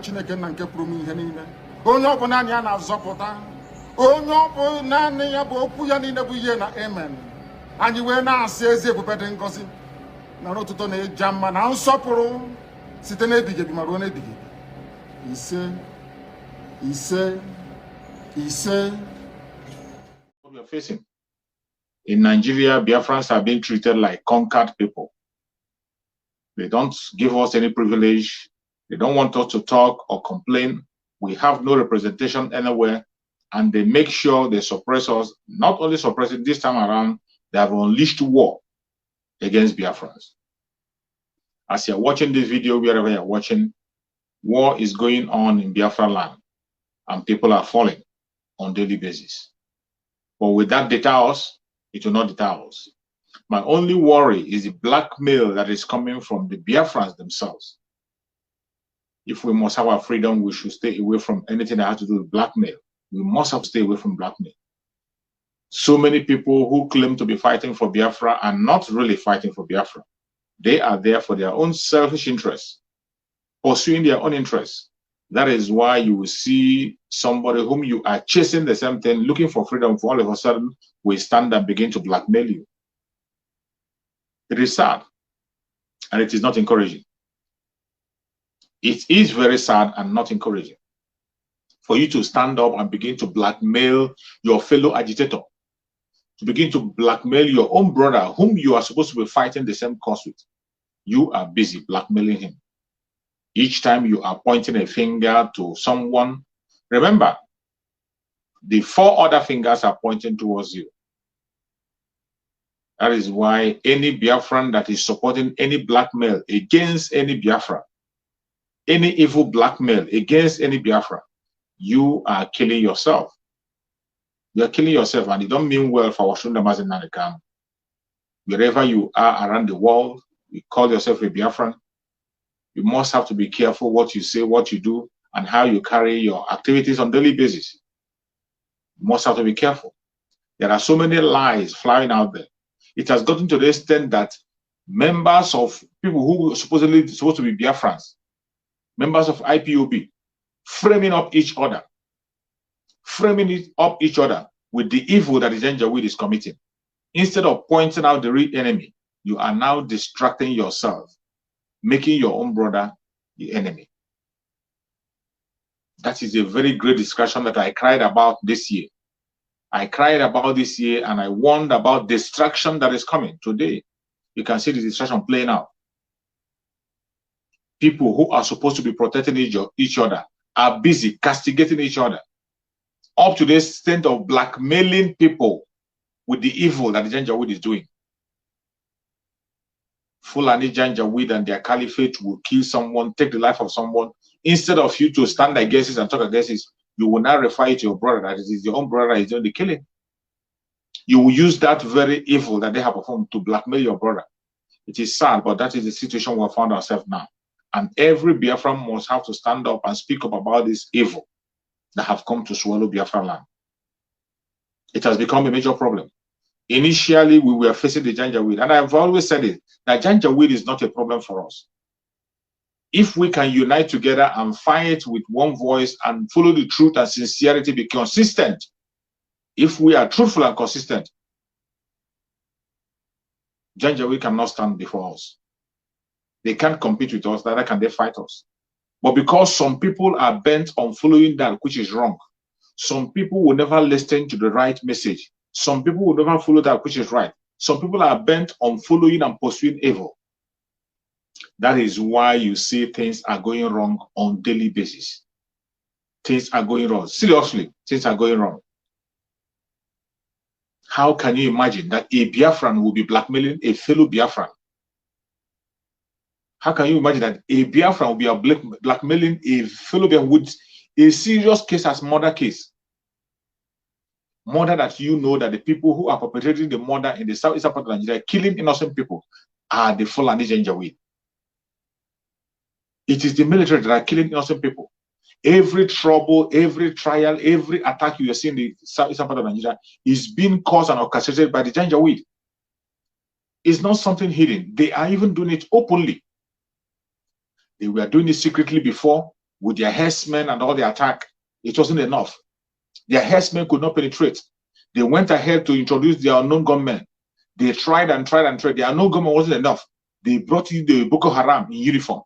Chineke na nke pụrụ m ihe niile. Onye ọ bụ naanị ya na-azọpụta. Onye ọ bụ naanị ya bụ okwu ya niile bụ ihe na amen. Anyị wee na-asị ezi ebube dị ngọzi na n'ụtụtụ na-eja mma na nsọpụrụ site n'ebighị ebi ma ruo n'ebighị ebi. Ise, ise, ise. What we are facing in Nigeria, Biafrans are being treated like conquered people. They don't give us any privilege. They don't want us to talk or complain. We have no representation anywhere, and they make sure they suppress us. Not only suppress it, this time around, they have unleashed war against Biafrans. As you're watching this video, wherever you're watching, war is going on in Biafra land, and people are falling on a daily basis. But with that deter us, it will not deter us. My only worry is the blackmail that is coming from the Biafrans themselves. If we must have our freedom, we should stay away from anything that has to do with blackmail. We must have to stay away from blackmail. So many people who claim to be fighting for Biafra are not really fighting for Biafra. They are there for their own selfish interests, pursuing their own interests. That is why you will see somebody whom you are chasing the same thing, looking for freedom, for all of a sudden will stand and begin to blackmail you. It is sad, and it is not encouraging. It is very sad and not encouraging for you to stand up and begin to blackmail your fellow agitator, to begin to blackmail your own brother whom you are supposed to be fighting the same cause with. You are busy blackmailing him. Each time you are pointing a finger to someone, remember, the 4 other fingers are pointing towards you. That is why any Biafran that is supporting any blackmail against any Biafra, any evil blackmail against any Biafra, you are killing yourself. You are killing yourself, and it don't mean well for Washundamaz and Nanekam. Wherever you are around the world, you call yourself a Biafran, you must have to be careful what you say, what you do, and how you carry your activities on a daily basis. You must have to be careful. There are so many lies flying out there. It has gotten to the extent that members of people who are supposedly supposed to be Biafrans, members of IPOB, framing up each other with the evil that the Janjaweed is committing. Instead of pointing out the real enemy, you are now distracting yourself, making your own brother the enemy. That is a very great discussion that I cried about this year. I cried about this year, and I warned about distraction that is coming. Today, you can see the distraction playing out. People who are supposed to be protecting each other are busy castigating each other, up to the extent of blackmailing people with the evil that the Janjaweed is doing. Fulani Janjaweed and their caliphate will kill someone, take the life of someone. Instead of you to stand against it and talk against it, you will now refer to your brother that it is your own brother that is doing the killing. You will use that very evil that they have performed to blackmail your brother. It is sad, but that is the situation we have found ourselves now. And every Biafran must have to stand up and speak up about this evil that have come to swallow Biafra land. It has become a major problem. Initially, we were facing the Janjaweed, and I've always said it, that Janjaweed is not a problem for us. If we can unite together and fight with one voice and follow the truth and sincerity, be consistent, if we are truthful and consistent, Janjaweed cannot stand before us. They can't compete with us, neither can they fight us. But because some people are bent on following that which is wrong, some people will never listen to the right message. Some people will never follow that which is right. Some people are bent on following and pursuing evil. That is why you see things are going wrong on a daily basis. Things are going wrong. Seriously, things are going wrong. How can you imagine that a Biafran will be blackmailing a fellow Biafran? How can you imagine that a Biafran will be blackmailing a fellow Biafran with a serious case as murder case? Murder that you know that the people who are perpetrating the murder in the southeastern part of Nigeria, killing innocent people, are the Fulani'S Janjaweed. It is the military that are killing innocent people. Every trouble, every trial, every attack you are seeing in the southeastern part of Nigeria is being caused and orchestrated by the Janjaweed. It's not something hidden. They are even doing it openly. They were doing it secretly before. with their herdsmen and all the attack, it wasn't enough. Their herdsmen could not penetrate. They went ahead to introduce their unknown gunmen. They tried and tried and tried. Their unknown gunmen wasn't enough. They brought in the Boko Haram in uniform.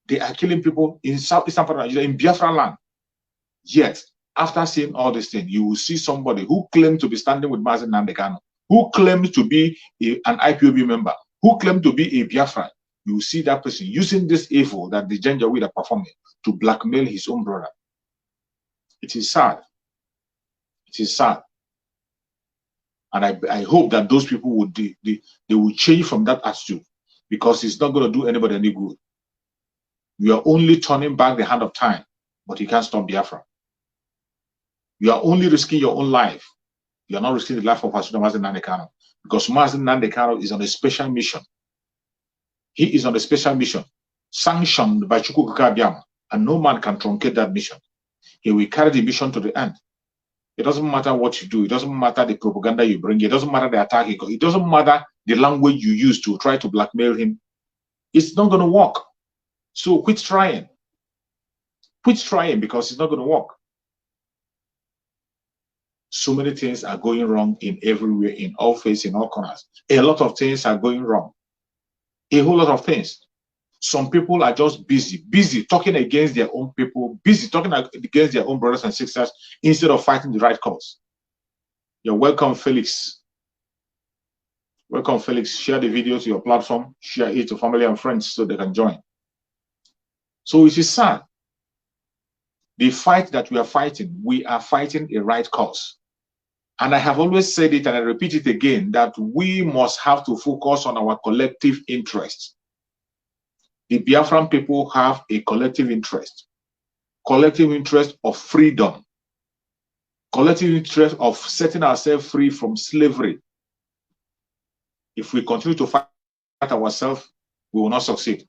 They are killing people in southeastern part of Nigeria, in Biafra land. Yet, after seeing all these things, you will see somebody who claimed to be standing with Mazi Nnamdi Kanu, who claimed to be an IPOB member, who claimed to be a Biafran. You will see that person using this evil that the Janjaweed are performing to blackmail his own brother. It is sad. It is sad. And I hope that those people would they will change from that attitude, because it's not going to do anybody any good. You are only turning back the hand of time, but you can't stop Biafra. You are only risking your own life. You are not risking the life of Mazi Nnamdi Kanu, because Mazi Nnamdi Kanu is on a special mission. He is on a special mission, sanctioned by Chukwu Abiyama, and no man can truncate that mission. He will carry the mission to the end. It doesn't matter what you do. It doesn't matter the propaganda you bring. It doesn't matter the attack you go. It doesn't matter the language you use to try to blackmail him. It's not going to work. So quit trying. Quit trying, because it's not going to work. So many things are going wrong in everywhere, in all faces, in all corners. A lot of things are going wrong. A whole lot of things. Some people are just busy talking against their own people, busy talking against their own brothers and sisters instead of fighting the right cause. You're welcome, Felix. Welcome, Felix. Share the video to your platform. Share it to family and friends so they can join. So it is sad. The fight that we are fighting a right cause. And I have always said it, and I repeat it again, that we must have to focus on our collective interests. The Biafran people have a collective interest of freedom, collective interest of setting ourselves free from slavery. If we continue to fight ourselves, we will not succeed.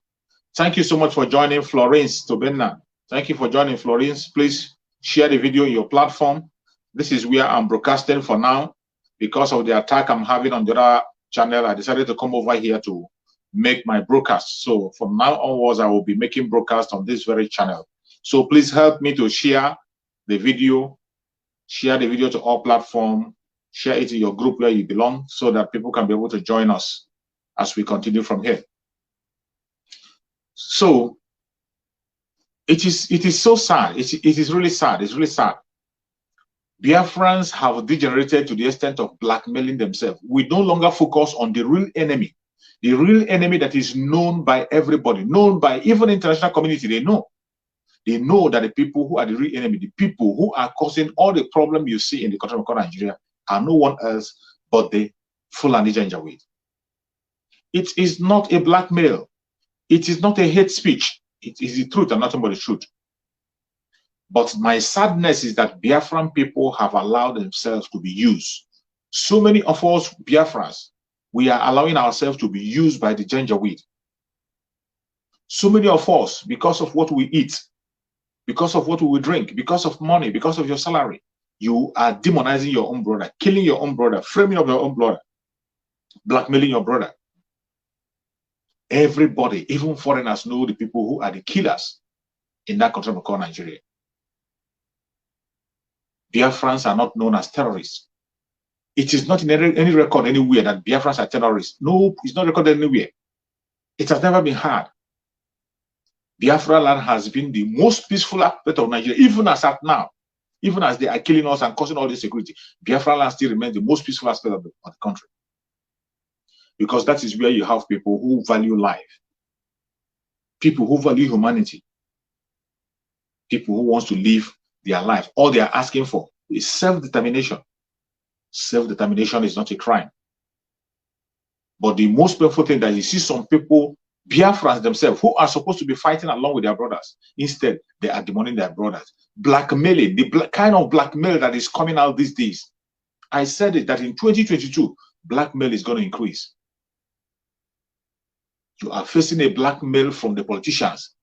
Thank you so much for joining, Florence Tobenna. Thank you for joining, Florence. Please share the video on your platform. This is where I'm broadcasting for now. Because of the attack I'm having on the other channel, I decided to come over here to make my broadcast. So from now onwards, I will be making broadcasts on this very channel. So please help me to share the video to all platforms, share it in your group where you belong, so that people can be able to join us as we continue from here. So it is so sad. It is really sad. It's really sad. Biafrans have degenerated to the extent of blackmailing themselves. We no longer focus on the real enemy. The real enemy that is known by everybody, known by even international community. They know that the people who are the real enemy, the people who are causing all the problem you see in the country of Nigeria, are no one else but the Fulani Janjaweed. It is not a blackmail. It is not a hate speech. It is the truth and nothing but the truth. But my sadness is that Biafran people have allowed themselves to be used. So many of us Biafrans, we are allowing ourselves to be used by the Janjaweed. So many of us, because of what we eat, because of what we drink, because of money, because of your salary, you are demonizing your own brother, killing your own brother, framing up your own brother, blackmailing your brother. Everybody, even foreigners, know the people who are the killers in that country called Nigeria. Biafrans are not known as terrorists. It is not in any record anywhere that Biafrans are terrorists. No, it's not recorded anywhere. It has never been heard. Biafra land has been the most peaceful aspect of Nigeria, even as at now. Even as they are killing us and causing all this security, Biafra land still remains the most peaceful aspect of the country. Because that is where you have people who value life, people who value humanity, people who want to live their life. All they are asking for is self-determination. Self-determination is not a crime. But the most painful thing that you see some people, Biafrans themselves, who are supposed to be fighting along with their brothers, instead they are demoning their brothers, blackmailing, the kind of blackmail that is coming out these days. I said it that in 2022, blackmail is going to increase. You are facing a blackmail from the politicians,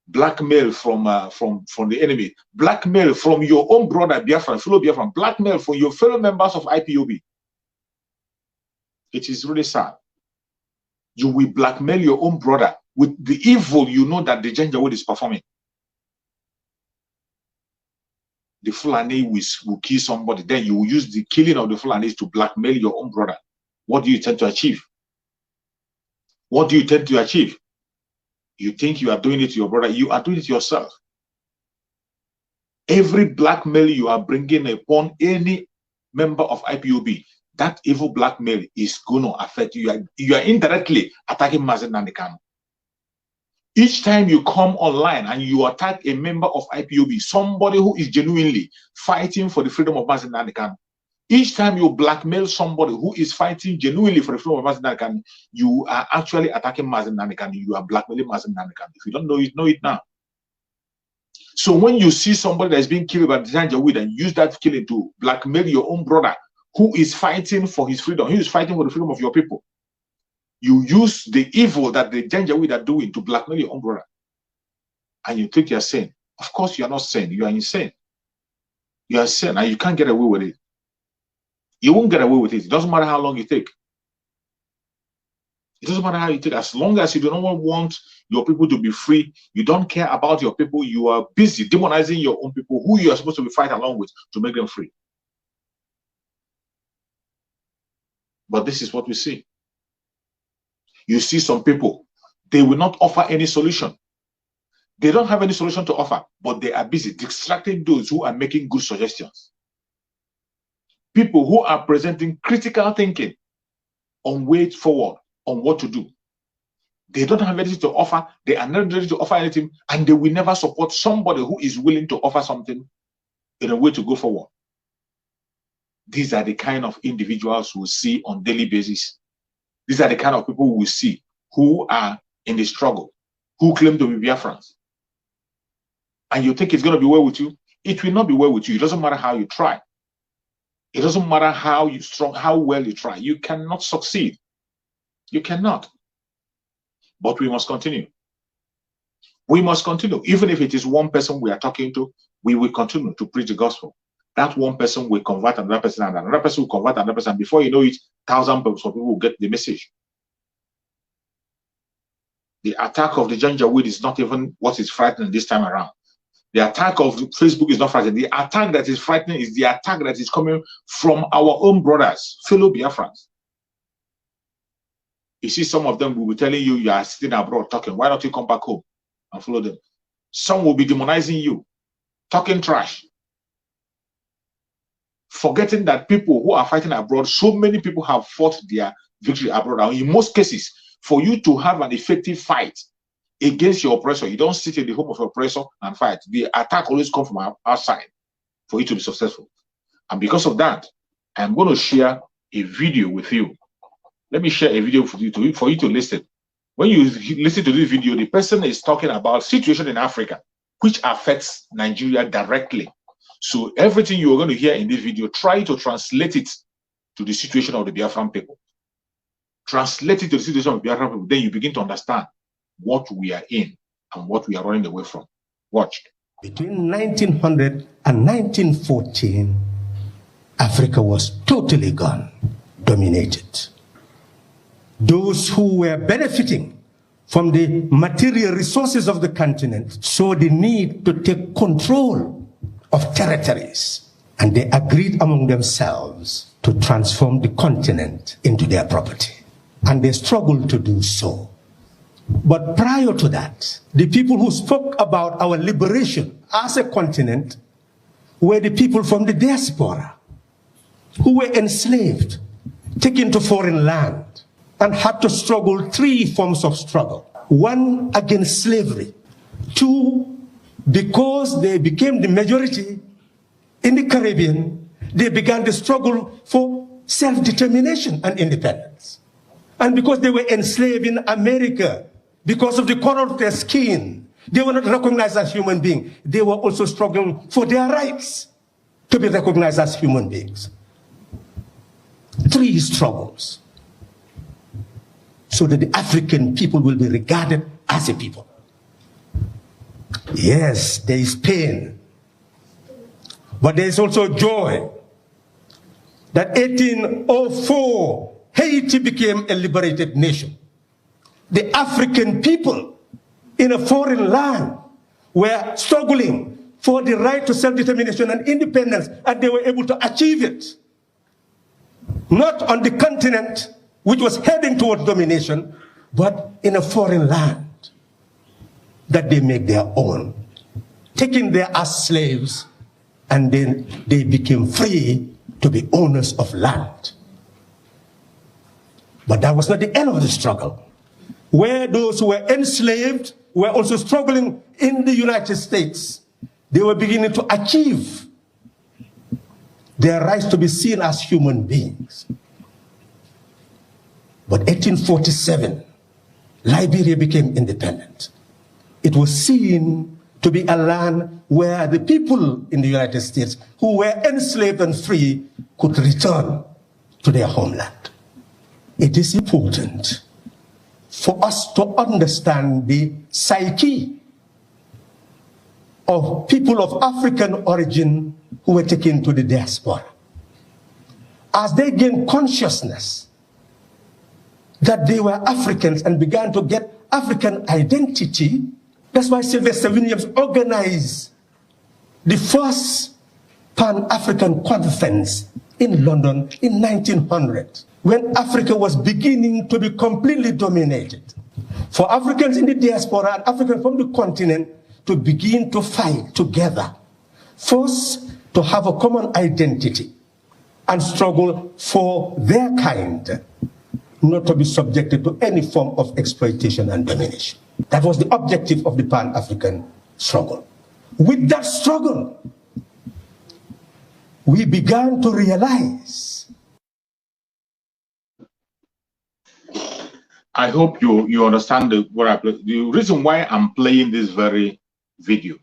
blackmail from the enemy, blackmail from your own brother Biafran, fellow Biafran, blackmail from your fellow members of IPOB. It is really sad. You will blackmail your own brother with the evil you know that the Janjaweed is performing. the Fulani will kill somebody, then you will use the killing of the Fulani's to blackmail your own brother. What do you tend to achieve? What do you tend to achieve? You think you are doing it to your brother, you are doing it to yourself. Every blackmail you are bringing upon any member of IPOB, that evil blackmail is going to affect you. You are indirectly attacking Mazen Nnamdi Kanu. Each time you come online and you attack a member of IPOB, somebody who is genuinely fighting for the freedom of Mazen Nnamdi Kanu, each time you blackmail somebody who is fighting genuinely for the freedom of Mazen Nnamdi Kanu, you are actually attacking Mazen Nnamdi Kanu. You are blackmailing Mazen Nnamdi Kanu. If you don't know it now. So when you see somebody that is being killed by the Janjaweed and use that killing to blackmail your own brother who is fighting for his freedom, who is fighting for the freedom of your people, you use the evil that the Janjaweed are doing to blackmail your own brother, and you think you're sane. Of course, you are not sane. You are insane. You are sane, and you can't get away with it. You won't get away with it. It doesn't matter how long you take. It doesn't matter how you take. As long as you do not want your people to be free, you don't care about your people, you are busy demonizing your own people who you are supposed to be fighting along with to make them free. But this is what we see. You see some people, they will not offer any solution. They don't have any solution to offer, but they are busy distracting those who are making good suggestions. People who are presenting critical thinking on way forward, on what to do. They don't have anything to offer. They are not ready to offer anything, and they will never support somebody who is willing to offer something in a way to go forward. These are the kind of individuals we see on a daily basis. These are the kind of people we see who are in the struggle, who claim to be Biafrans. And you think it's going to be well with you? It will not be well with you. It doesn't matter how you try. It doesn't matter how well you try. You cannot succeed. You cannot. But we must continue. We must continue. Even if it is one person we are talking to, we will continue to preach the gospel. That one person will convert another person, and another person will convert another person. Before you know it, thousands of people will get the message. The attack of the Janjaweed is not even what is frightening this time around. The attack of Facebook is not frightening. The attack that is frightening is the attack that is coming from our own brothers, fellow Biafrans. You see, some of them will be telling you, you are sitting abroad talking. Why don't you come back home and follow them? Some will be demonizing you, talking trash, forgetting that people who are fighting abroad, so many people have fought their victory abroad. And in most cases, for you to have an effective fight against your oppressor, you don't sit in the home of your oppressor and fight. The attack always comes from outside for you to be successful. And because of that, I'm going to share a video with you. Let me share a video for you to listen. When you listen to this video, the person is talking about situation in Africa, which affects Nigeria directly. So everything you're going to hear in this video, try to translate it to the situation of the Biafran people. Translate it to the situation of the Biafran people. Then you begin to understand what we are in and what we are running away from. Watch. Between 1900 and 1914, Africa was totally gone, dominated. Those who were benefiting from the material resources of the continent saw the need to take control of territories, and they agreed among themselves to transform the continent into their property. And they struggled to do so. But prior to that, the people who spoke about our liberation as a continent were the people from the diaspora who were enslaved, taken to foreign land, and had to struggle three forms of struggle. One, against slavery. Two, because they became the majority in the Caribbean, they began the struggle for self-determination and independence. And because they were enslaved in America, because of the color of their skin, they were not recognized as human beings. They were also struggling for their rights to be recognized as human beings. Three struggles, so that the African people will be regarded as a people. Yes, there is pain, but there is also joy. That 1804, Haiti became a liberated nation. The African people in a foreign land were struggling for the right to self-determination and independence, and they were able to achieve it. Not on the continent, which was heading towards domination, but in a foreign land that they make their own, taking them as slaves, and then they became free to be owners of land. But that was not the end of the struggle. Where those who were enslaved were also struggling in the United States, they were beginning to achieve their rights to be seen as human beings. But 1847, Liberia became independent. It was seen to be a land where the people in the United States who were enslaved and free could return to their homeland. It is important for us to understand the psyche of people of African origin who were taken to the diaspora. As they gained consciousness that they were Africans and began to get African identity, that's why Sylvester Williams organized the first Pan-African Conference in London in 1900, when Africa was beginning to be completely dominated. For Africans in the diaspora and Africans from the continent to begin to fight together, first to have a common identity and struggle for their kind, not to be subjected to any form of exploitation and domination. That was the objective of the Pan-African struggle. With that struggle, we began to realize. I hope you understand the reason why I'm playing this very video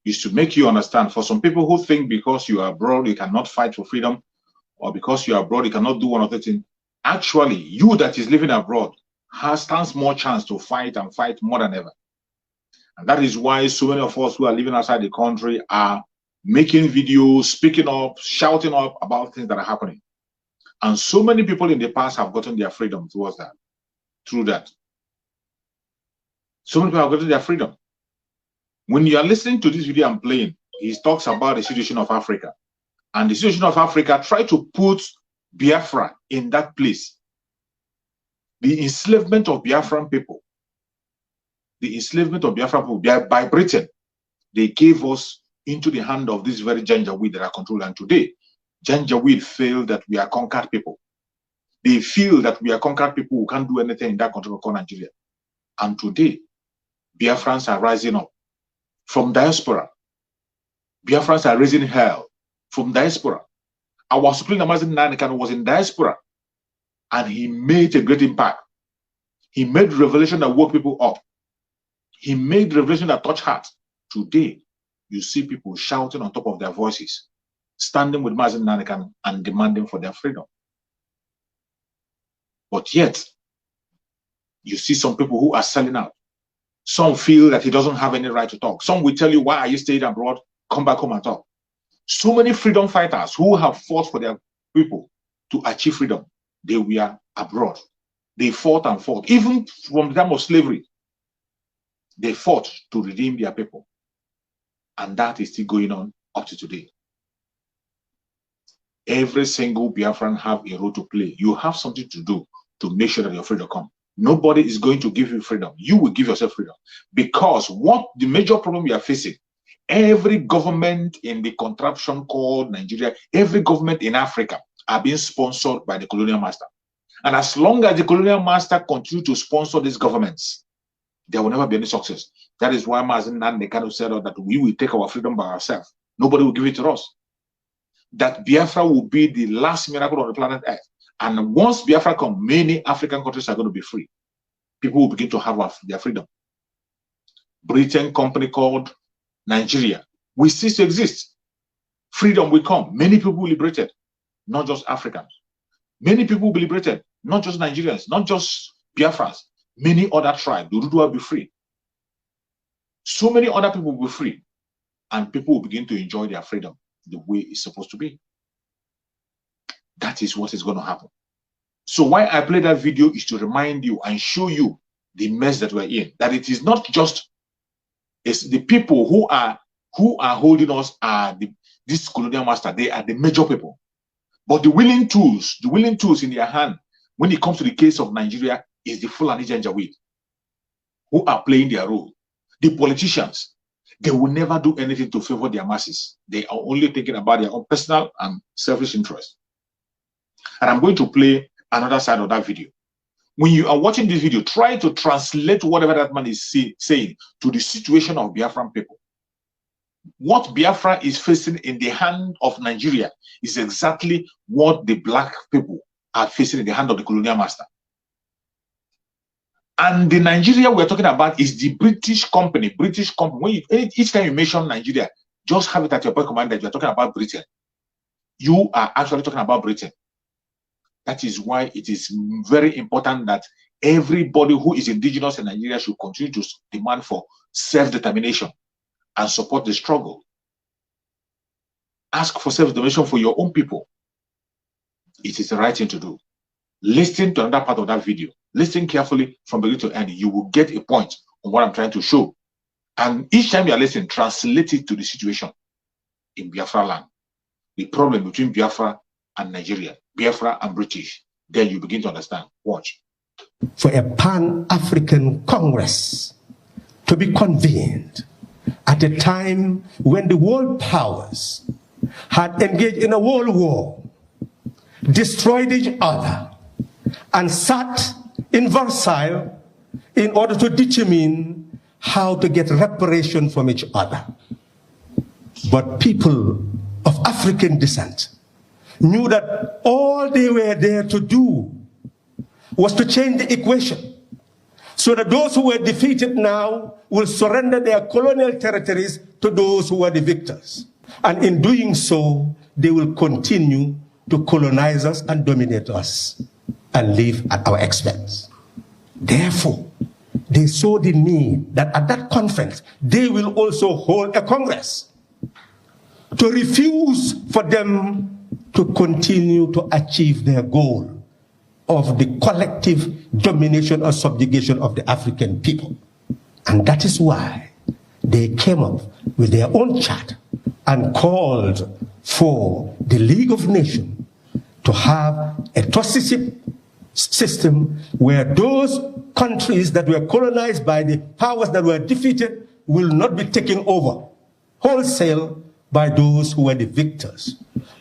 is to make you understand. For some people who think because you are abroad you cannot fight for freedom, or because you are abroad you cannot do one of the things, actually you that is living abroad stands more chance to fight and fight more than ever. And that is why so many of us who are living outside the country are making videos, speaking up, shouting up about things that are happening. And so many people in the past have gotten their freedom towards that, through that. So many people have gotten their freedom. When you are listening to this video I'm playing, he talks about the situation of Africa. And the situation of Africa, try to put Biafra in that place. The enslavement of Biafran people, by Britain, they gave us into the hand of this very Janjaweed that are controlled. And today, Janjaweed feel that we are conquered people. They feel that we are conquered people who can't do anything in that country called Nigeria. And today, Biafrans are rising up from diaspora. Biafrans are raising hell from diaspora. Our Supreme Amazon Nanikan was in diaspora, and he made a great impact. He made revelation that woke people up. He made revelation that touched hearts. Today, you see people shouting on top of their voices, standing with Mazen Nanikan and demanding for their freedom. But yet, you see some people who are selling out. Some feel that he doesn't have any right to talk. Some will tell you, why are you staying abroad? Come back home and talk. So many freedom fighters who have fought for their people to achieve freedom, they were abroad. They fought and fought. Even from the time of slavery, they fought to redeem their people. And that is still going on up to today. Every single Biafran have a role to play. You have something to do to make sure that your freedom comes. Nobody is going to give you freedom. You will give yourself freedom. Because what the major problem we are facing, every government in the contraption called Nigeria, every government in Africa are being sponsored by the colonial master. And as long as the colonial master continue to sponsor these governments, there will never be any success. That is why Mazen Nandekano said that we will take our freedom by ourselves. Nobody will give it to us. That Biafra will be the last miracle on the planet Earth. And once Biafra comes, many African countries are going to be free. People will begin to have their freedom. Britain company called Nigeria will cease to exist. Freedom will come. Many people will be liberated, not just Africans. Many people will be liberated, not just Nigerians, not just Biafrans. Many other tribes, the Urudu will be free. So many other people will be free. And people will begin to enjoy their freedom the way it's supposed to be. That is what is going to happen. So why I play that video is to remind you and show you the mess that we're in. That it is not just it's the people who are who are holding us are this colonial master. They are the major people. But the willing tools in their hand, when it comes to the case of Nigeria, is the Fulani'S and who are playing their role. The politicians, they will never do anything to favor their masses. They are only thinking about their own personal and selfish interests. And I'm going to play another side of that video. When you are watching this video, try to translate whatever that man is saying to the situation of Biafran people. What Biafra is facing in the hand of Nigeria is exactly what the black people are facing in the hand of the colonial master. And the Nigeria we're talking about is the British company. When each time you mention Nigeria, just have it at your point command that you're talking about Britain. You are actually talking about Britain. That is why it is very important that everybody who is indigenous in Nigeria should continue to demand for self-determination and support the struggle. Ask for self-determination for your own people. It is the right thing to do. Listen to another part of that video. Listen carefully from beginning to end. You will get a point on what I'm trying to show. And each time you are listening, translate it to the situation in Biafra land. The problem between Biafra and Nigeria, Biafra and British. Then you begin to understand. Watch. For a Pan-African Congress to be convened at a time when the world powers had engaged in a world war, destroyed each other, and sat in Versailles in order to determine how to get reparation from each other. But people of African descent knew that all they were there to do was to change the equation so that those who were defeated now will surrender their colonial territories to those who were the victors. And in doing so, they will continue to colonize us and dominate us and live at our expense. Therefore, they saw the need that at that conference, they will also hold a congress to refuse for them to continue to achieve their goal of the collective domination or subjugation of the African people. And that is why they came up with their own chart and called for the League of Nations to have a trusteeship system where those countries that were colonized by the powers that were defeated will not be taken over wholesale by those who were the victors,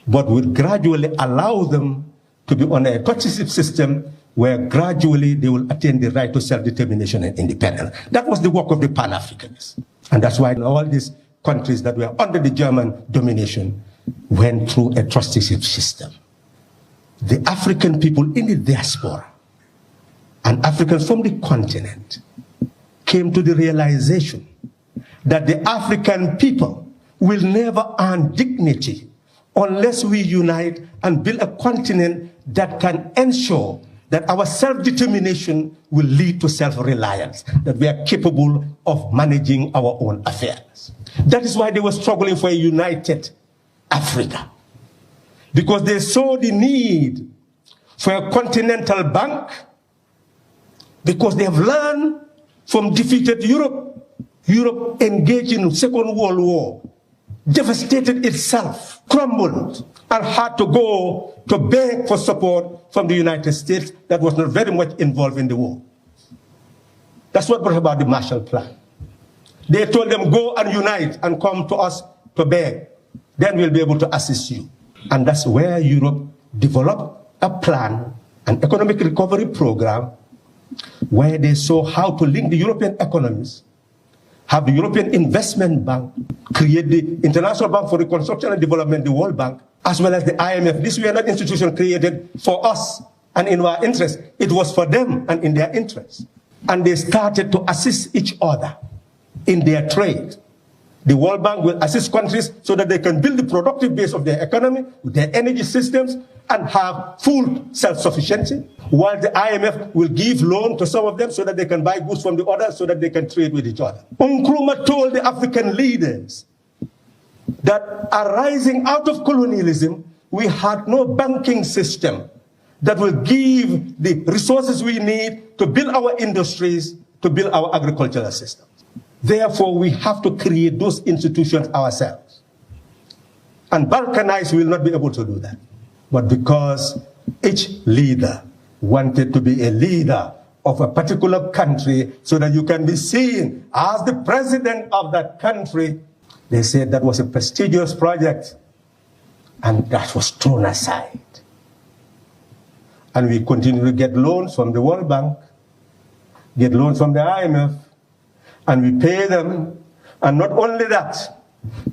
but will gradually allow them to be on a trusteeship system where gradually they will attain the right to self-determination and independence. That was the work of the Pan-Africanists. And that's why all these countries that were under the German domination went through a trusteeship system. The African people in the diaspora and Africans from the continent came to the realization that the African people will never earn dignity unless we unite and build a continent that can ensure that our self-determination will lead to self-reliance, that we are capable of managing our own affairs. That is why they were struggling for a united Africa, because they saw the need for a continental bank, because they have learned from defeated Europe. Europe engaged in the Second World War, devastated itself, crumbled, and had to go to beg for support from the United States that was not very much involved in the war. That's what brought about the Marshall Plan. They told them, go and unite and come to us to beg. Then we'll be able to assist you. And that's where Europe developed a plan, an economic recovery program, where they saw how to link the European economies, have the European Investment Bank, create the International Bank for Reconstruction and Development, the World Bank, as well as the IMF. These were not institutions created for us and in our interest. It was for them and in their interest. And they started to assist each other in their trade. The World Bank will assist countries so that they can build the productive base of their economy, their energy systems, and have full self-sufficiency, while the IMF will give loan to some of them so that they can buy goods from the others so that they can trade with each other. Nkrumah told the African leaders that arising out of colonialism, we had no banking system that will give the resources we need to build our industries, to build our agricultural system. Therefore, we have to create those institutions ourselves. And Balkanize will not be able to do that. But because each leader wanted to be a leader of a particular country so that you can be seen as the president of that country, they said that was a prestigious project, and that was thrown aside. And we continue to get loans from the World Bank, get loans from the IMF, and we pay them. And not only that,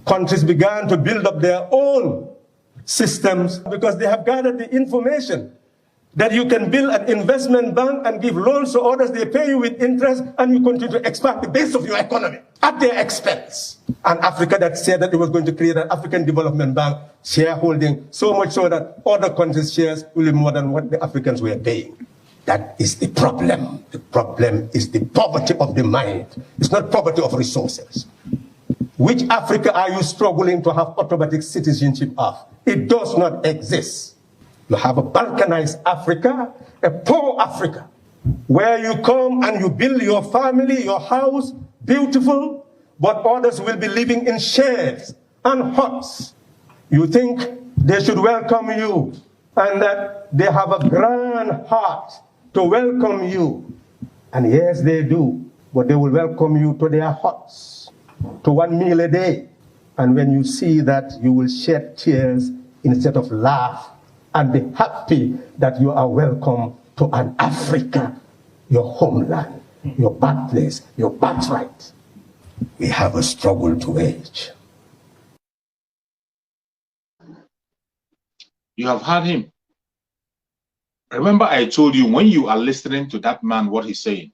countries began to build up their own systems because they have gathered the information that you can build an investment bank and give loans to others, they pay you with interest, and you continue to expand the base of your economy at their expense. And Africa that said that it was going to create an African Development Bank shareholding, so much so that other countries' shares will be more than what the Africans were paying. That is the problem. The problem is the poverty of the mind. It's not poverty of resources. Which Africa are you struggling to have automatic citizenship of? It does not exist. You have a Balkanized Africa, a poor Africa, where you come and you build your family, your house, beautiful, but others will be living in sheds and huts. You think they should welcome you and that they have a grand heart to welcome you. And yes, they do, but they will welcome you to their huts, to 1 meal a day. And when you see that, you will shed tears instead of laugh and be happy that you are welcome to an Africa, your homeland, your birthplace, your birthright. We have a struggle to wage. You have heard him. Remember, I told you, when you are listening to that man, what he's saying,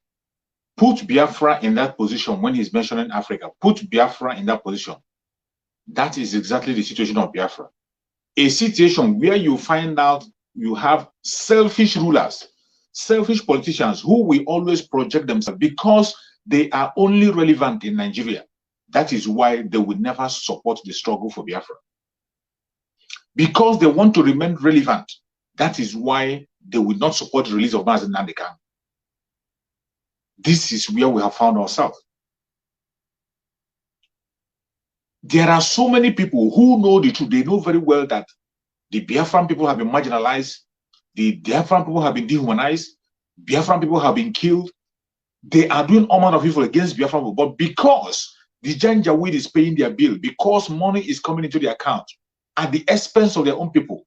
put Biafra in that position when he's mentioning Africa. Put Biafra in that position. That is exactly the situation of Biafra. A situation where you find out you have selfish rulers, selfish politicians who will always project themselves because they are only relevant in Nigeria. That is why they will never support the struggle for Biafra. Because they want to remain relevant, that is why they will not support the release of Mazi Nnamdi Kanu. This is where we have found ourselves. There are so many people who know the truth. They know very well that the Biafran people have been marginalized, the Biafran people have been dehumanized, Biafran people have been killed. They are doing all manner of evil against Biafran people. But because the Janjaweed is paying their bill, because money is coming into their account at the expense of their own people,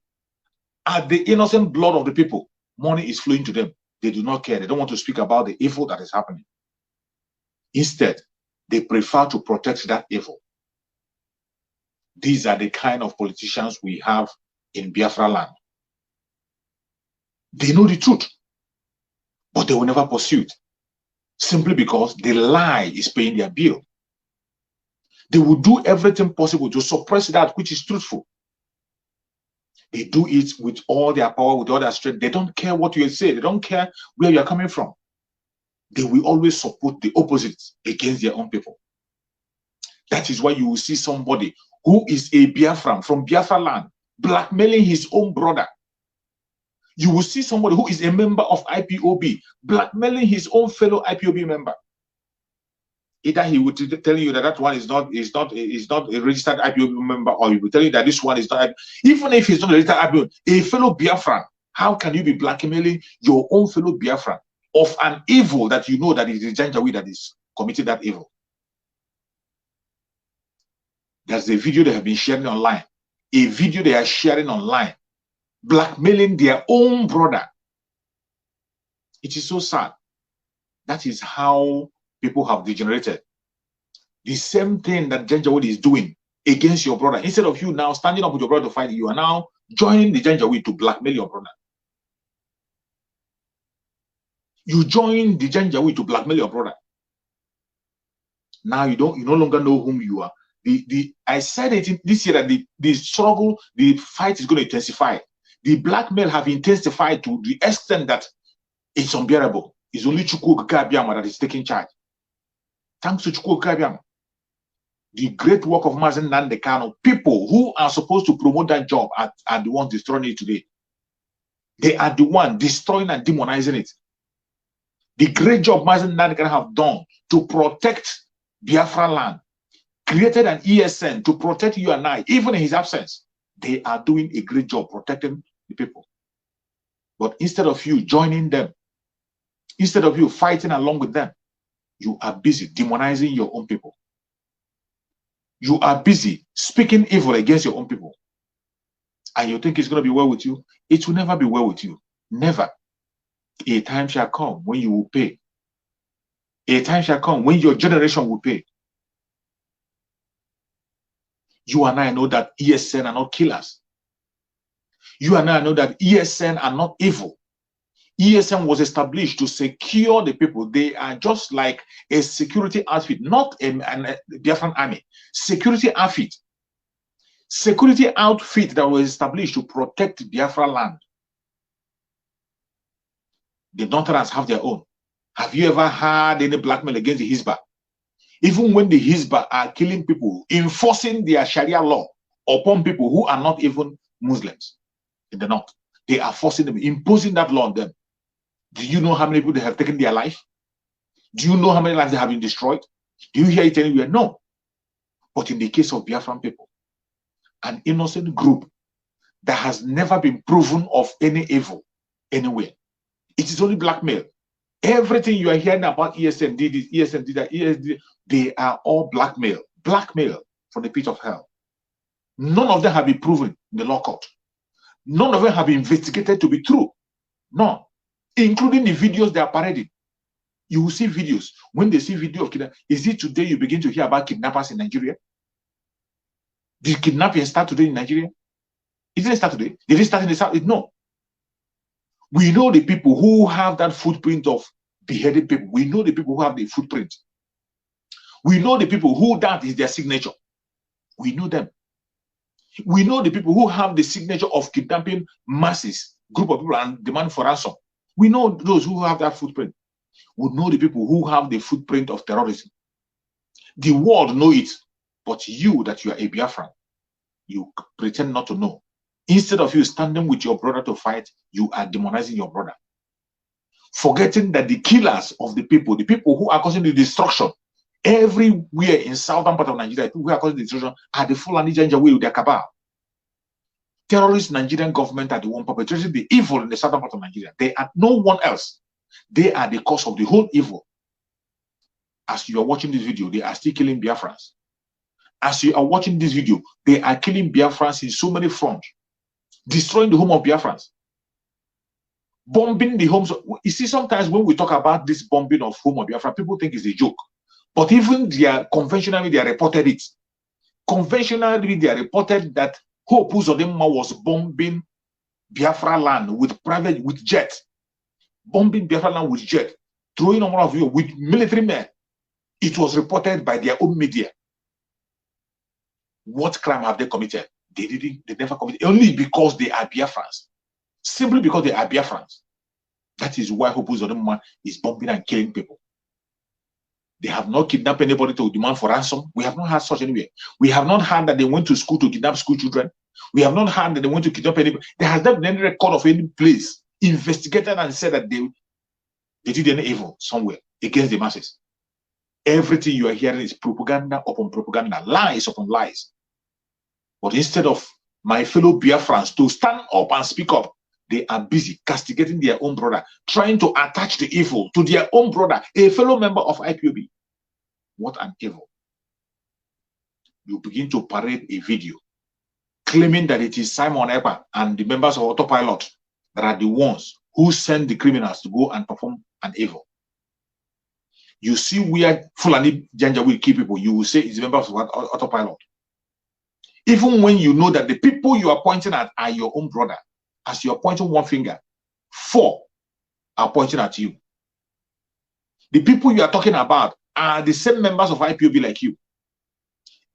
at the innocent blood of the people, money is flowing to them. They do not care. They don't want to speak about the evil that is happening. Instead, they prefer to protect that evil. These are the kind of politicians we have in Biafra land. They know the truth, but they will never pursue it, simply because the lie is paying their bill. They will do everything possible to suppress that which is truthful. They do it with all their power, with all their strength. They don't care what you say. They don't care where you are coming from. They will always support the opposite against their own people. That is why you will see somebody who is a Biafran from Biafra land blackmailing his own brother. You will see somebody who is a member of IPOB blackmailing his own fellow IPOB member. Either he would tell you that that one is not a registered IPOB member, or he will tell you that this one is not. Even if he's not a registered IPOB, a fellow Biafran, how can you be blackmailing your own fellow Biafran of an evil that you know that it is Janjaweed that is committing that evil? There's a video they have been sharing online. A video they are sharing online, blackmailing their own brother. It is so sad. That is how people have degenerated. The same thing that Janjaweed is doing against your brother. Instead of you now standing up with your brother to fight, you are now joining the Janjaweed to blackmail your brother. You join the Janjaweed to blackmail your brother. Now you no longer know whom you are. I said it this year that the struggle, the fight is going to intensify. The blackmail have intensified to the extent that it's unbearable. It's only Chukwu Okike Abiama that is taking charge. Thanks to Chukwu Okike Abiama. The great work of Mazi Nnamdi Kanu, people who are supposed to promote that job are the ones destroying it today. They are the ones destroying and demonizing it. The great job Mazi Nnamdi Kanu have done to protect Biafra land, created an ESN to protect you and I, even in his absence. They are doing a great job protecting the people. But instead of you joining them, instead of you fighting along with them, you are busy demonizing your own people. You are busy speaking evil against your own people. And you think it's going to be well with you? It will never be well with you. Never. A time shall come when you will pay. A time shall come when your generation will pay. You and I know that ESN are not killers. You and I know that ESN are not evil. ESN was established to secure the people. They are just like a security outfit, not a Biafran army. Security outfit. Security outfit that was established to protect Biafra land. The Northerners have their own. Have you ever had any blackmail against the Hizbah? Even when the Hizbah are killing people, enforcing their Sharia law upon people who are not even Muslims in the North, they are forcing them, imposing that law on them. Do you know how many people they have taken their life? Do you know how many lives they have been destroyed? Do you hear it anywhere? No. But in the case of Biafran people, an innocent group that has never been proven of any evil anywhere, it is only blackmail. Everything you are hearing about ESN did this, ESN did that, ESN, they are all blackmail. Blackmail from the pit of hell. None of them have been proven in the law court. None of them have been investigated to be true. None. Including the videos they are parading. You will see videos. When they see video of kidnapping, is it today you begin to hear about kidnappers in Nigeria? Did kidnapping start today in Nigeria? It didn't start today. Did it start in the South? No. We know the people who have that footprint of beheaded people. We know the people who have the footprint. We know the people who that is their signature. We know them. We know the people who have the signature of kidnapping masses, group of people, and demand for ransom. We know those who have that footprint. We know the people who have the footprint of terrorism. The world know it, but you, that you are a Biafran, you pretend not to know. Instead of you standing with your brother to fight, you are demonizing your brother. Forgetting that the killers of the people who are causing the destruction everywhere in southern part of Nigeria, people who are causing the destruction are the Fulani'S with their cabal. Terrorist Nigerian government are the one perpetrating the evil in the southern part of Nigeria. They are no one else. They are the cause of the whole evil. As you are watching this video, they are still killing Biafrans. As you are watching this video, they are killing Biafrans in so many fronts, destroying the home of Biafrans, bombing the homes. You see, sometimes when we talk about this bombing of home of Biafra, people think it's a joke. But even conventionally, they reported it. Conventionally, they reported that Hope Uzodimma was bombing Biafra land with jet, bombing Biafra land with jet, throwing a lot of you with military men. It was reported by their own media. What crime have they committed? They never committed, only because they are Biafrans. Simply because they are Biafrans. That is why Hope Uzodimma is bombing and killing people. They have not kidnapped anybody to demand for ransom. We have not had such anywhere. We have not heard that they went to school to kidnap school children. We have not heard that they went to kidnap anybody. There has not been any record of any place investigated and said that they did any evil somewhere against the masses. Everything you are hearing is propaganda upon propaganda, lies upon lies. But instead of my fellow Biafrans to stand up and speak up, they are busy castigating their own brother, trying to attach the evil to their own brother, a fellow member of IPOB. What an evil. You begin to parade a video claiming that it is Simon Ekpa and the members of Autopilot that are the ones who send the criminals to go and perform an evil. You see where Fulani Janja will kill people, you will say it's members of Autopilot. Even when you know that the people you are pointing at are your own brother, as you are pointing one finger, 4 are pointing at you. The people you are talking about are the same members of IPOB like you.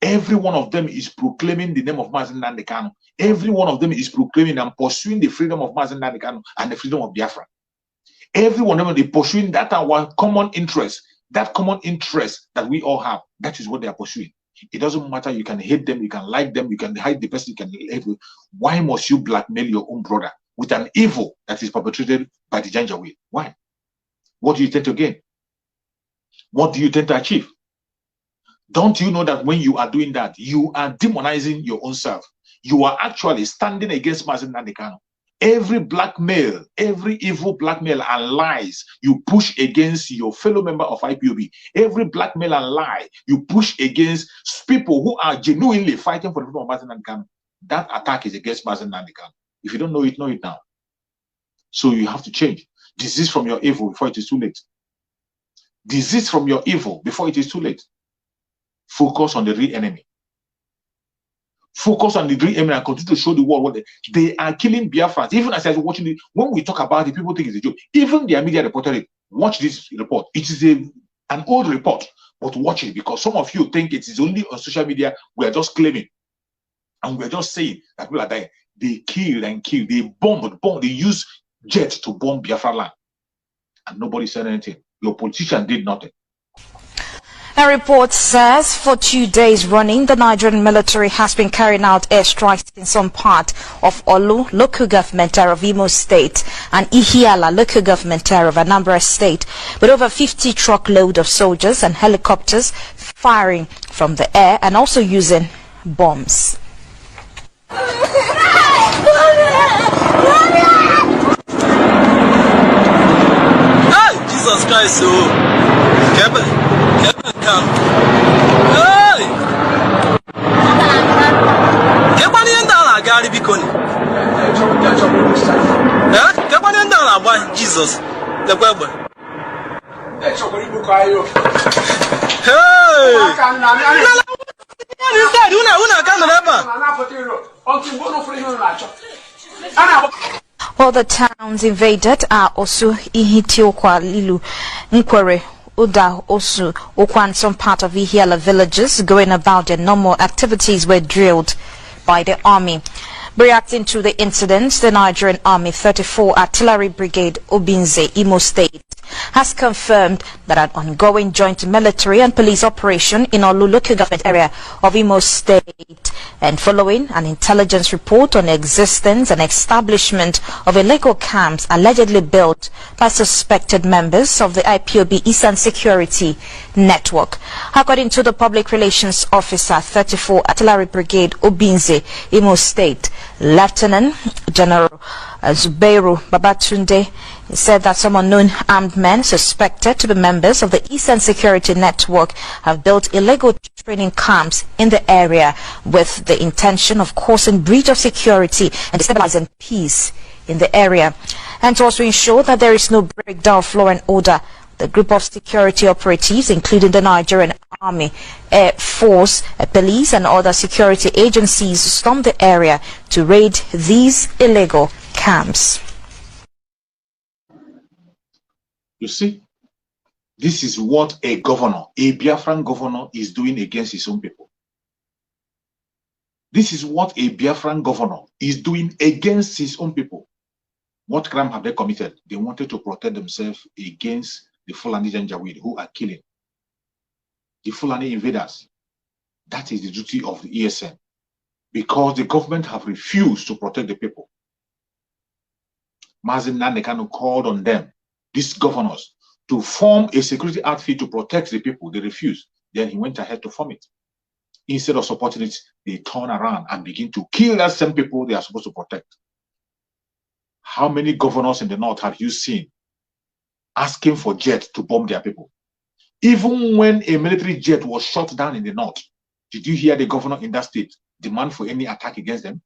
Every one of them is proclaiming the name of Mazi Nnamdi Kanu. Every one of them is proclaiming and pursuing the freedom of Mazi Nnamdi Kanu and the freedom of Biafra. Every one of them is pursuing that our common interest, that common interest that we all have. That is what they are pursuing. It doesn't matter. You can hate them, you can like them, you can hate the person, you can hate them. Why must you blackmail your own brother with an evil that is perpetrated by the Janjaweed? Why? What do you tend to gain? What do you tend to achieve? Don't you know that when you are doing that, you are demonizing your own self? You are actually standing against Mazen Nandekano. Every blackmail, every evil blackmail and lies you push against your fellow member of IPOB, every blackmail and lie you push against people who are genuinely fighting for the people of Mazen Nandekano, that attack is against Mazen Nandekano. If you don't know it now. So you have to change. Desist from your evil before it is too late. Desist from your evil before it is too late. Focus on the real enemy. Focus on the real enemy and continue to show the world what they are killing Biafrans. Even as I was watching it, when we talk about it, people think it's a joke. Even their media reported it. Watch this report. It is an old report, but watch it, because some of you think it is only on social media. We are just claiming and we are just saying that people are dying. They killed and killed. They bombed. They used jets to bomb Biafra land, and nobody said anything. Your politician did nothing. A report says for 2 days running, the Nigerian military has been carrying out airstrikes in some part of Olu local government area of Imo State and Ihiala local government area of Anambra State, with over 50 truckload of soldiers and helicopters firing from the air and also using bombs. Jesus Christ, come. Hey! Jesus. Well, the towns invaded are also Ihitiokwa, Lilu, Nkwere, Uda, Osu, Okwan, some part of Ihiala villages going about their normal activities were drilled by the army. Reacting to the incident, the Nigerian Army 34 Artillery Brigade Obinze, Imo State, has confirmed that an ongoing joint military and police operation in Olu local government area of Imo State, and following an intelligence report on the existence and establishment of illegal camps allegedly built by suspected members of the IPOB Eastern Security Network. According to the Public Relations Officer 34 Artillery Brigade Obinze, Imo State, Lieutenant General Zubeiru Babatunde, said that some unknown armed men suspected to be members of the Eastern Security Network have built illegal training camps in the area with the intention of causing breach of security and destabilizing peace in the area, and to also ensure that there is no breakdown of law and order. The group of security operatives, including the Nigerian Army, Air Force, police and other security agencies, stormed the area to raid these illegal camps. You see, this is what a governor, a Biafran governor, is doing against his own people. This is what a Biafran governor is doing against his own people. What crime have they committed? They wanted to protect themselves against the Fulani'S and Jawid who are killing. The Fulani invaders. That is the duty of the ESN. Because the government have refused to protect the people. Mazen Nandekano called on them, these governors, to form a security outfit to protect the people. They refused. Then he went ahead to form it. Instead of supporting it, they turn around and begin to kill that same people they are supposed to protect. How many governors in the north have you seen asking for jets to bomb their people? Even when a military jet was shot down in the north, did you hear the governor in that state demand for any attack against them?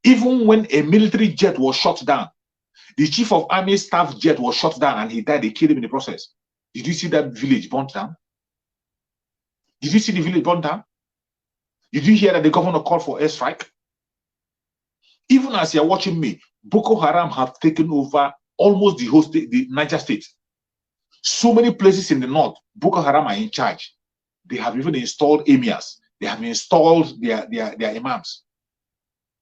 Even when a military jet was shot down, the chief of army staff jet was shot down and he died, they killed him in the process. Did you see that village burnt down? Did you see the village burnt down? Did you hear that the governor called for airstrike? Even as you're watching me, Boko Haram have taken over almost the whole state, the Niger state. So many places in the north, Boko Haram are in charge. They have even installed emirs. They have installed their imams.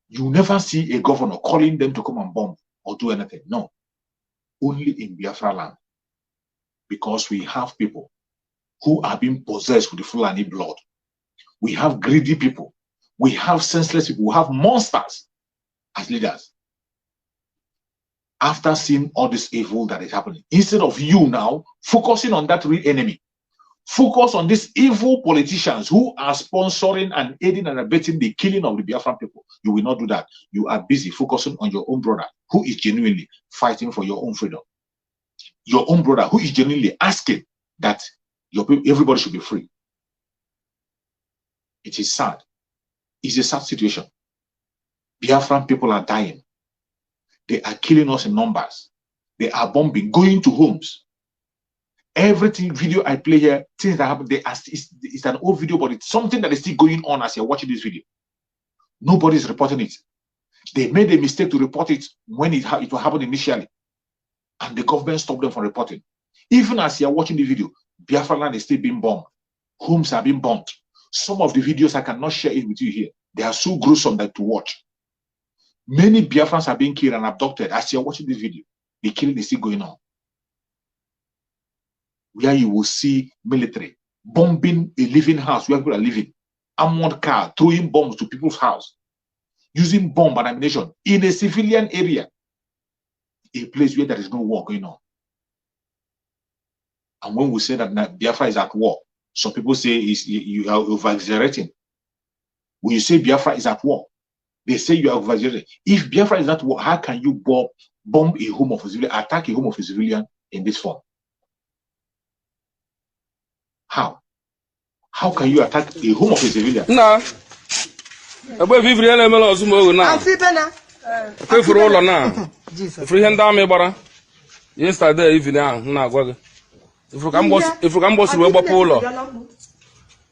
You never see a governor calling them to come and bomb or do anything. No. Only in Biafra land. Because we have people who are being possessed with the Fulani blood. We have greedy people. We have senseless people. We have monsters as leaders. After seeing all this evil that is happening, instead of you now focusing on that real enemy, focus on these evil politicians who are sponsoring and aiding and abetting the killing of the Biafran people. You will not do that. You are busy focusing on your own brother who is genuinely fighting for your own freedom. Your own brother who is genuinely asking that everybody should be free. It is sad. It's a sad situation. Biafran people are dying. They are killing us in numbers. They are bombing, going to homes. Everything video I play here, things that happen, it's an old video, but it's something that is still going on as you're watching this video. Nobody is reporting it. They made a mistake to report it when it happened initially. And the government stopped them from reporting. Even as you're watching the video, Biafra land is still being bombed. Homes are being bombed. Some of the videos, I cannot share it with you here. They are so gruesome that to watch. Many Biafrans are being killed and abducted as you're watching this video. The killing is still going on. Where you will see military bombing a living house where people are living, armored car throwing bombs to people's house, using bomb and ammunition in a civilian area, a place where there is no war going on. And when we say that Biafra is at war, some people say you are over-exaggerating. When you say Biafra is at war, they say you are over-exaggerating. If Biafra is at war, how can you bomb a home of a civilian, attack a home of a civilian in this form? How? How can you attack a home of a civilian? Nah. About vivre ele melo zumo na. Kwe furu ụlọ na. Ifuru ihe ndị amị gbara. Yesterday evening ahụ na agwa gị. Ifuru ka mbosi we gbapụ ụlọ.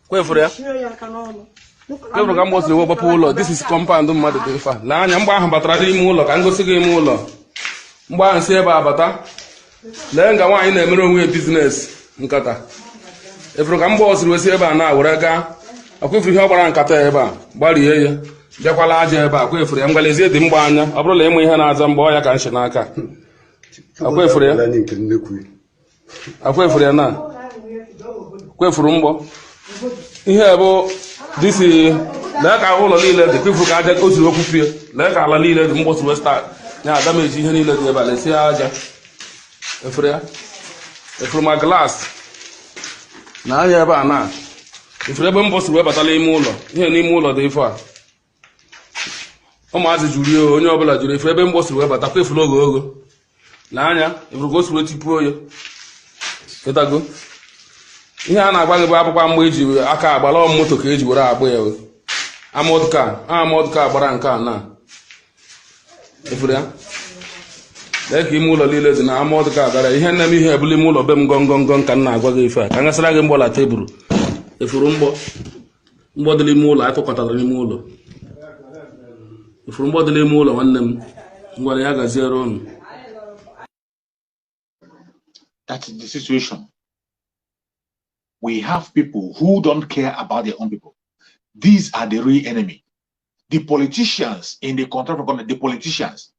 Kwe furu ya. Ifuru ka mbosi we gbapụ ụlọ. This is compound mmadụ dị mfa. La anya mgbe ahụ batara n'ime ụlọ ka ngosi gị ime ụlọ. Mgbe ahụ si ebe abata. Lee nga nwaanyị na-emere onwe business nkata. Ifuru ka mbosi we si ebe a na were gaa. Akwefuru ihe ọgbara nkata ebe a gbarie ya bịakwala aja ebe a kwefuru ya mgbalezie dị mgba anya ọ bụrụ na ịmụ ihe na-aza mgbe ọ ya ka nshi n'aka akwefuru ya na kwefuru mgbọ ihe bụ disi lee ka ụlọ niile dị kwefuru ka aja o zuru okwupie lee ka ala niile dị mgbọ si westa ya adameji ihe niile dị ebe a lesi aja efuru ma glass na ahịa ebe a na ifuru ebe mbọ siri webatala ime ụlọ ihe n'ime ụlọ dị ife a ụmụazị juru onye ọbụla juru ifuru ebe mbọ siri webatakwa ifuru ogo na anya ifuru ka o siri tipuo ya kịtago ihe a na-agba gị bụ akwụkwọ mgbe eji aka agbala moto ka eji were agba ya amodka gbara nke a na ifuru ya lee ka ime ụlọ niile dị na amodka gara ihe nne m ihe ebuli ime ụlọ be m ngọngọngọ ka m na-agwa gị ife a ka ngasịra gị mgbọla tebụl efuru mgbọ dị n'ime ụlọ atụkọtara n'ime ụlọ efuru mgbọ dị n'ime ụlọ nwanne m ngwara ya gaziere unu. That is the situation. We have people who don't care about their own people. These are the real enemy. The politicians in the country, the politicians,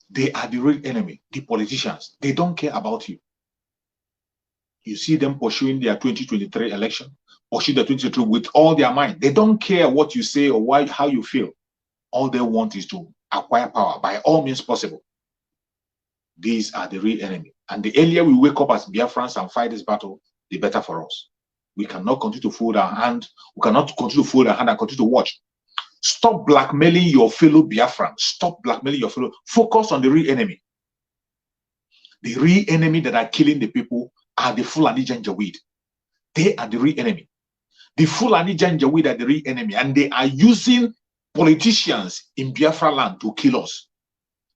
they are the real enemy. The politicians, they don't care about you. You see them pursuing their 2023 election, pursuing the 2023 with all their mind. They don't care what you say or how you feel. All they want is to acquire power by all means possible. These are the real enemy. And the earlier we wake up as Biafrans and fight this battle, the better for us. We cannot continue to fold our hand. We cannot continue to fold our hand and continue to watch. Stop blackmailing your fellow Biafrans. Stop blackmailing your fellow. Focus on the real enemy. The real enemy that are killing the people are the Fulani Janjaweed. They are the real enemy. The Fulani Janjaweed are the real enemy, and they are using politicians in Biafra land to kill us.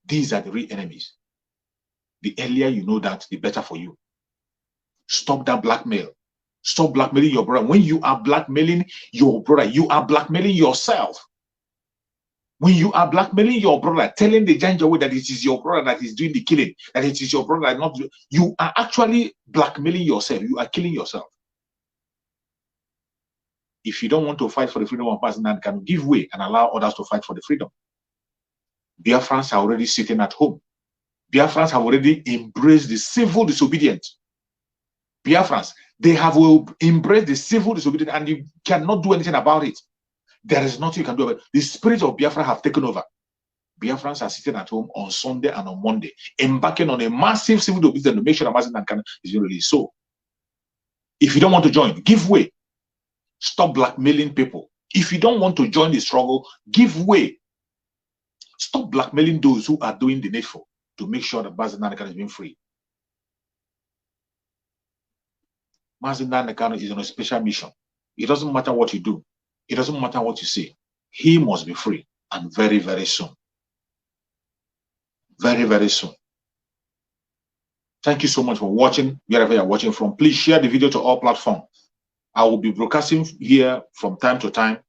These are the real enemies. The earlier you know that, the better for you. Stop that blackmail. Stop blackmailing your brother. When you are blackmailing your brother, you are blackmailing yourself. When you are blackmailing your brother, telling the Janjaweed that it is your brother that is doing the killing, that it is your brother that not, you are actually blackmailing yourself. You are killing yourself. If you don't want to fight for the freedom of person, then can give way and allow others to fight for the freedom. Biafrans are already sitting at home. Biafrans have already embraced the civil disobedience. Biafrans, they have embraced the civil disobedience, and you cannot do anything about it. There is nothing you can do about it. The spirit of Biafra have taken over. Biafrans are sitting at home on Sunday and on Monday, embarking on a massive civil disobedience to make sure that Mazen is being released. So, If you don't want to join, give way. Stop blackmailing people. If you don't want to join the struggle, give way. Stop blackmailing those who are doing the needful to make sure that Mazi Nnamdi Kanu is being free. Mazi Nnamdi Kanu is on a special mission. It doesn't matter what you do. It doesn't matter what you say. He must be free, and very, very soon. Very, very soon. Thank you so much for watching, wherever you're watching from. Please share the video to all platforms. I will be broadcasting here from time to time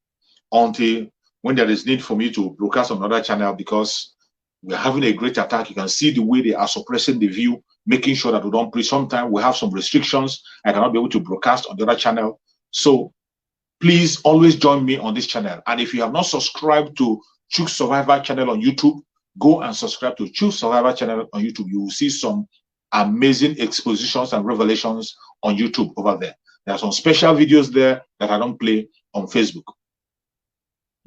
until when there is need for me to broadcast on another channel, because we're having a great attack. You can see the way they are suppressing the view, making sure that we don't preach. Sometimes we have some restrictions. I cannot be able to broadcast on the other channel. So please always join me on this channel. And if you have not subscribed to Choose Survivor channel on YouTube, go and subscribe to Choose Survivor channel on YouTube. You will see some amazing expositions and revelations on YouTube over there. There are some special videos there that I don't play on Facebook.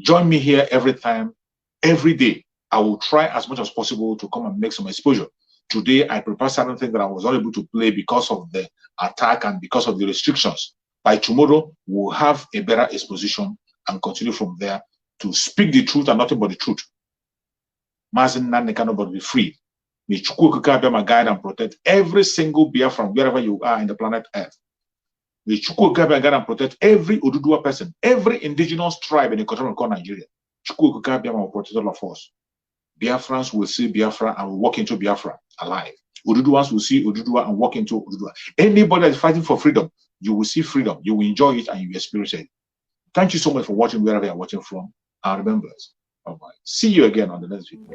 Join me here every time, every day. I will try as much as possible to come and make some exposure. Today, I prepared certain things that I was not able to play because of the attack and because of the restrictions. By tomorrow, we'll have a better exposition and continue from there to speak the truth and nothing but the truth. Mazi Nnamdi Kanu will be free. May Chukwu Okike Abiama guide and protect every single Biafran wherever you are in the planet Earth. May Chukwu Okike Abiama guide and protect every Oduduwa person, every indigenous tribe in the country called Nigeria. Chukwu Okike Abiama will protect all of us. Biafrans will see Biafra and will walk into Biafra alive. Oduduwans will see Oduduwa and walk into Oduduwa. Anybody that is fighting for freedom, you will see freedom. You will enjoy it and you will experience it. Thank you so much for watching wherever you are watching from. And remember, bye-bye. See you again on the next video.